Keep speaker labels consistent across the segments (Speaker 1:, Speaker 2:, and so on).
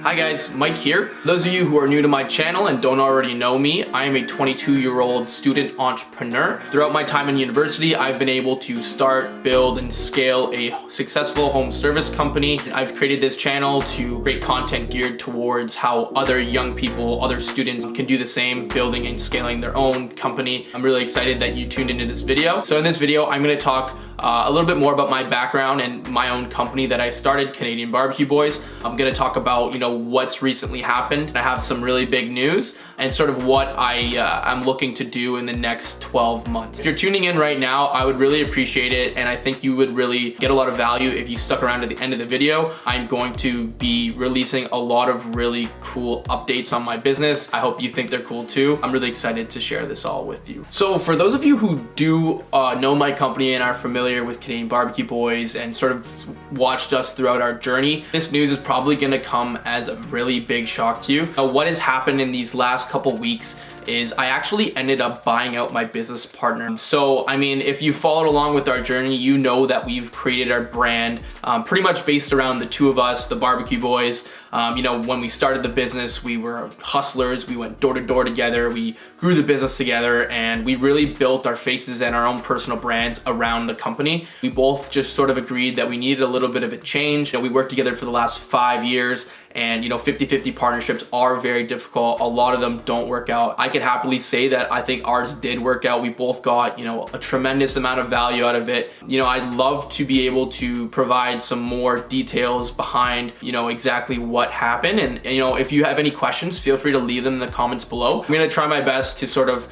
Speaker 1: Hi guys, Mike here. Those of you who are new to my channel and don't already know me, I am a 22-year-old student entrepreneur. Throughout my time in university, I've been able to start, build, and scale a successful home service company. I've created this channel to create content geared towards how other young people, other students can do the same, building and scaling their own company. I'm really excited that you tuned into this video. So in this video, I'm going to talk a little bit more about my background and my own company that I started, Canadian BBQ Boys. I'm going to talk about, what's recently happened. I have some really big news and sort of what I'm looking to do in the next 12 months. If you're tuning in right now, I would really appreciate it, and I think you would really get a lot of value if you stuck around to the end of the video. I'm going to be releasing a lot of really cool updates on my business. I hope you think they're cool too. I'm really excited to share this all with you. So for those of you who do know my company and are familiar with Canadian BBQ Boys and sort of watched us throughout our journey, this news is probably going to come as a really big shock to you. Now, what has happened in these last couple weeks is I actually ended up buying out my business partner. So, I mean, if you followed along with our journey, you know that we've created our brand pretty much based around the two of us, the BBQ Boys. When we started the business, we were hustlers. We went door to door together. We grew the business together, and we really built our faces and our own personal brands around the company. We both just sort of agreed that we needed a little bit of a change. We worked together for the last 5 years, and 50-50 partnerships are very difficult. A lot of them don't work out. I could happily say that I think ours did work out. We both got, a tremendous amount of value out of it. I'd love to be able to provide some more details behind, exactly what happened. And, if you have any questions, feel free to leave them in the comments below. I'm gonna try my best to sort of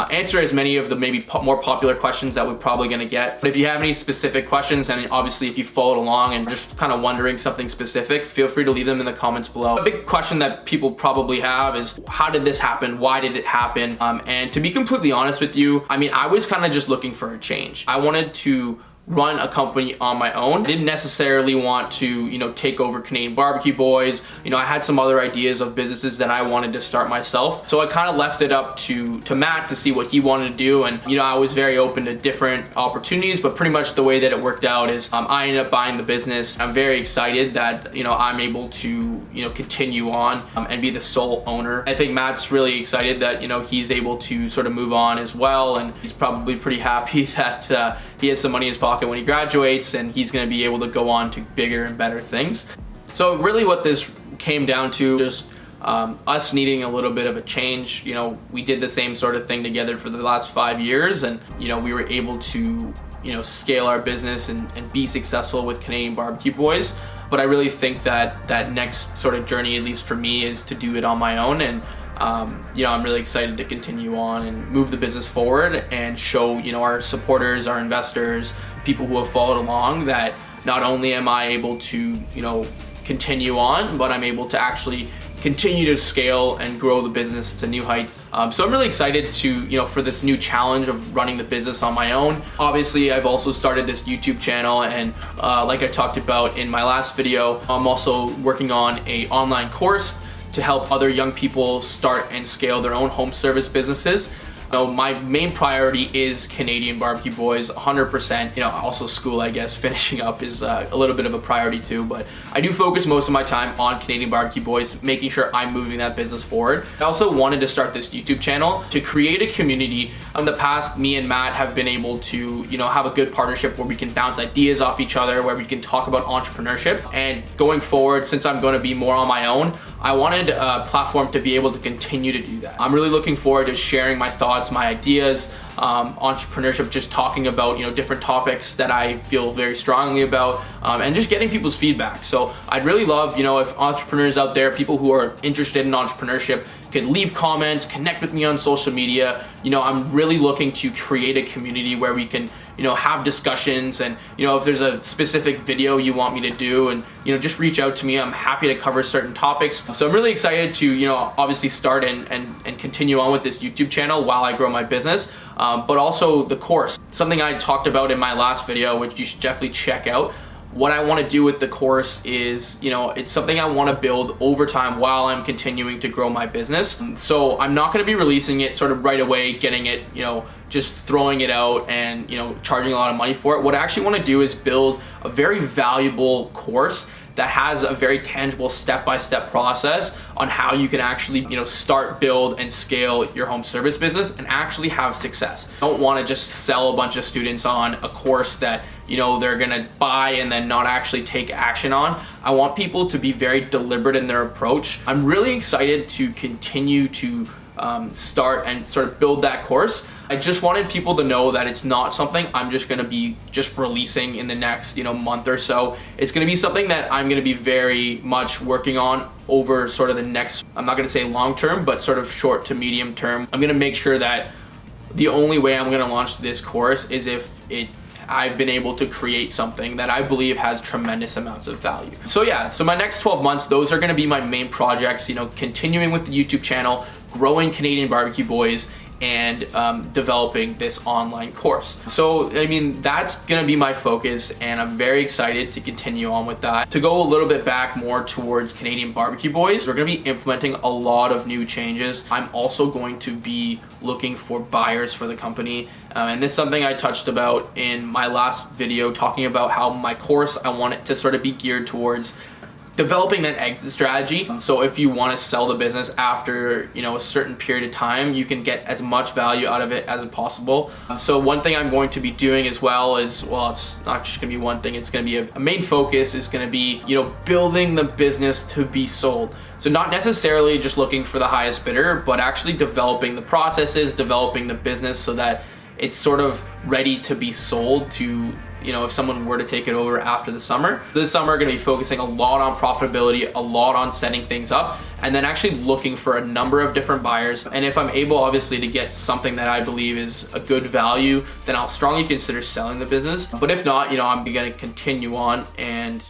Speaker 1: answer as many of the maybe more popular questions that we're probably gonna get. But if you have any specific questions, and obviously if you followed along and just kind of wondering something specific, feel free to leave them in the comments below. A big question that people probably have is, how did this happen? Why did it happen? And to be completely honest with you, I was kind of just looking for a change. I wanted to run a company on my own. I didn't necessarily want to, take over Canadian BBQ Boys. I had some other ideas of businesses that I wanted to start myself. So I kind of left it up to Matt to see what he wanted to do. And, I was very open to different opportunities, but pretty much the way that it worked out is I ended up buying the business. I'm very excited that, I'm able to, continue on and be the sole owner. I think Matt's really excited that, he's able to sort of move on as well. And he's probably pretty happy that he has some money in his pocket when he graduates, and he's going to be able to go on to bigger and better things. So really what this came down to, just us needing a little bit of a change. We did the same sort of thing together for the last 5 years, and we were able to scale our business and be successful with Canadian BBQ Boys. But I really think that that next sort of journey, at least for me, is to do it on my own. And I'm really excited to continue on and move the business forward and show, our supporters, our investors, people who have followed along, that not only am I able to, continue on, but I'm able to actually continue to scale and grow the business to new heights. So I'm really excited to, for this new challenge of running the business on my own. Obviously, I've also started this YouTube channel, and like I talked about in my last video, I'm also working on an online course to help other young people start and scale their own home service businesses. So my main priority is Canadian BBQ Boys, 100%. Also school, I guess, finishing up is a little bit of a priority too, but I do focus most of my time on Canadian BBQ Boys, making sure I'm moving that business forward. I also wanted to start this YouTube channel to create a community. In the past, me and Matt have been able to, have a good partnership where we can bounce ideas off each other, where we can talk about entrepreneurship. And going forward, since I'm going to be more on my own, I wanted a platform to be able to continue to do that. I'm really looking forward to sharing my thoughts, my ideas, entrepreneurship, just talking about different topics that I feel very strongly about, and just getting people's feedback. So I'd really love, if entrepreneurs out there, people who are interested in entrepreneurship, could leave comments, connect with me on social media. I'm really looking to create a community where we can have discussions, and if there's a specific video you want me to do, and just reach out to me. I'm happy to cover certain topics. So I'm really excited to obviously start and continue on with this YouTube channel while I grow my business, but also the course, something I talked about in my last video, which you should definitely check out. What I want to do with the course is, it's something I want to build over time while I'm continuing to grow my business. So I'm not going to be releasing it sort of right away, getting it, just throwing it out and, charging a lot of money for it. What I actually want to do is build a very valuable course that has a very tangible step-by-step process on how you can actually, start, build, and scale your home service business and actually have success. I don't want to just sell a bunch of students on a course that they're gonna buy and then not actually take action on. I want people to be very deliberate in their approach. I'm really excited to continue to start and sort of build that course. I just wanted people to know that it's not something I'm just gonna be releasing in the next month or so. It's gonna be something that I'm gonna be very much working on over sort of the next, I'm not gonna say long term, but sort of short to medium term. I'm gonna make sure that the only way I'm gonna launch this course is if I've been able to create something that I believe has tremendous amounts of value. So yeah, so my next 12 months, those are gonna be my main projects, continuing with the YouTube channel, growing Canadian BBQ Boys, and developing this online course. So I mean, that's gonna be my focus, and I'm very excited to continue on with that. To go a little bit back more towards Canadian BBQ Boys, we're gonna be implementing a lot of new changes. I'm also going to be looking for buyers for the company, and this is something I touched about in my last video, talking about how my course, I want it to sort of be geared towards developing that exit strategy. So if you want to sell the business after a certain period of time, you can get as much value out of it as possible. So one thing I'm going to be doing as well is, well, it's not just gonna be one thing, it's gonna be a main focus is gonna be building the business to be sold. So not necessarily just looking for the highest bidder, but actually developing the processes, developing the business so that it's sort of ready to be sold to if someone were to take it over after the summer. This summer, I'm gonna be focusing a lot on profitability, a lot on setting things up, and then actually looking for a number of different buyers. And if I'm able, obviously, to get something that I believe is a good value, then I'll strongly consider selling the business. But if not, I'm gonna continue on and,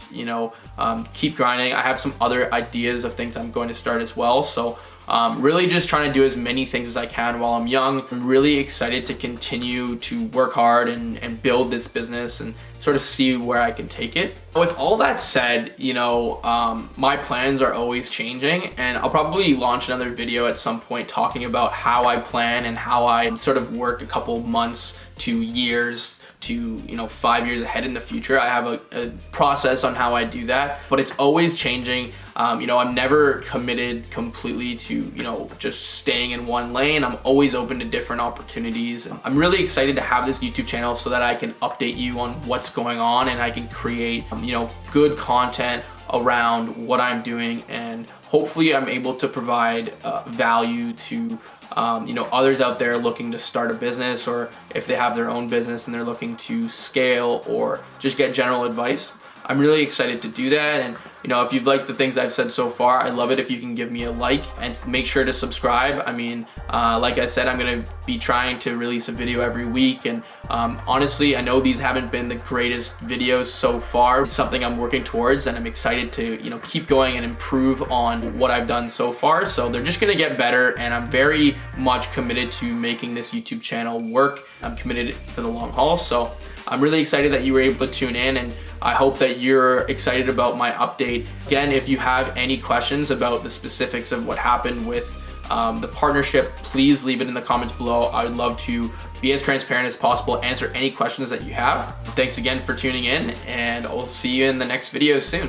Speaker 1: keep grinding. I have some other ideas of things I'm going to start as well. So really just trying to do as many things as I can while I'm young. I'm really excited to continue to work hard and build this business and sort of see where I can take it. With all that said, my plans are always changing, and I'll probably launch another video at some point talking about how I plan and how I sort of work a couple months to years to 5 years ahead in the future. I have a process on how I do that, but it's always changing. I'm never committed completely to just staying in one lane. I'm always open to different opportunities. I'm really excited to have this YouTube channel so that I can update you on what's going on, and I can create good content around what I'm doing, and hopefully I'm able to provide value to others out there looking to start a business, or if they have their own business and they're looking to scale or just get general advice. I'm really excited to do that, and if you've liked the things I've said so far, I'd love it if you can give me a like and make sure to subscribe. I mean, like I said, I'm gonna be trying to release a video every week, and honestly, I know these haven't been the greatest videos so far. It's something I'm working towards, and I'm excited to keep going and improve on what I've done so far. So they're just gonna get better, and I'm very much committed to making this YouTube channel work. I'm committed for the long haul, so I'm really excited that you were able to tune in, and I hope that you're excited about my update. Again, if you have any questions about the specifics of what happened with the partnership, please leave it in the comments below. I would love to be as transparent as possible, answer any questions that you have. Thanks again for tuning in, and I'll see you in the next video soon.